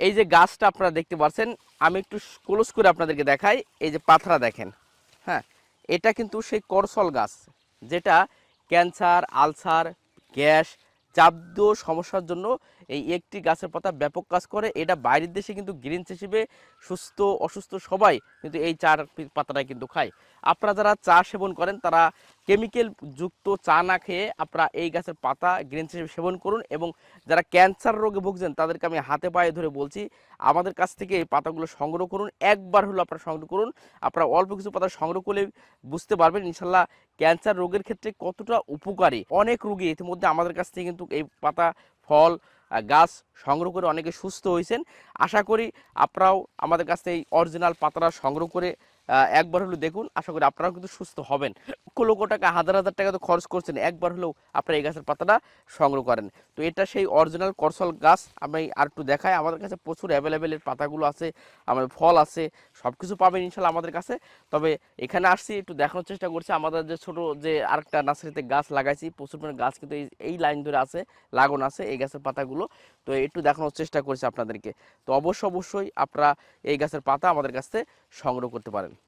এই যে গাছটা আপনারা দেখতে পাচ্ছেন, আমি একটু ক্লোজ করে আপনাদেরকে দেখাই। এই যে পাথরা দেখেন, হ্যাঁ, এটা কিন্তু সেই করসল গাছ, যেটা ক্যান্সার, আলসার, গ্যাস, জাতীয় সমস্যার জন্য এই একটি গাছের পাতা ব্যাপক কাজ করে। এটা বাইরের দেশে কিন্তু গ্রিনস হিসেবে সুস্থ অসুস্থ সবাই কিন্তু এই চার পাতাটাই কিন্তু খায়। আপনারা যারা চা সেবন করেন তারা কেমিক্যাল যুক্ত চা না খেয়ে আপনারা এই গাছের পাতা গ্রিনস হিসেবে সেবন করুন। এবং যারা ক্যান্সার রোগে ভুগছেন তাদেরকে আমি হাতে পায়ে ধরে বলছি, আমাদের কাছ থেকে এই পাতাগুলো সংগ্রহ করুন। একবার হলো আপনারা সংগ্রহ করুন। আপনারা অল্প কিছু পাতা সংগ্রহ করলে বুঝতে পারবেন ইনশাল্লাহ ক্যান্সার রোগের ক্ষেত্রে কতটা উপকারী। অনেক রোগী ইতিমধ্যে আমাদের কাছ থেকে কিন্তু এই পাতা, ফল, গাছ সংগ্রহ করে অনেকে সুস্থ হয়েছেন। আশা করি আপনারাও আমাদের কাছ থেকে এই অরিজিনাল পাতাটা সংগ্রহ করে একবার হলেও দেখুন। আশা করি আপনারাও কিন্তু সুস্থ হবেন। লক্ষ লক্ষ টাকা, হাজার হাজার টাকা তো খরচ করছেন, একবার হলেও আপনারা এই গাছের পাতাটা সংগ্রহ করেন। তো এটা সেই অরিজিনাল করসল গাছ। আমি আর একটু দেখাই, আমাদের কাছে প্রচুর অ্যাভেলেবেলের পাতাগুলো আছে, আমাদের ফল আছে, সব কিছু পাবেন ইনশাল্লাহ আমাদের কাছে। তবে এখানে আসছি একটু দেখানোর চেষ্টা করছি আমাদের যে ছোট যে আরেকটা নার্সারিতে গাছ লাগাইছি, প্রচুর পরিমাণে গাছ কিন্তু এই লাইন ধরে আছে, লাগানো আছে এই গাছের পাতাগুলো। তো একটু দেখানোর চেষ্টা করছি আপনাদেরকে। তো অবশ্যই আপনারা এই গাছের পাতা আমাদের কাছ থেকে সংগ্রহ করতে পারেন।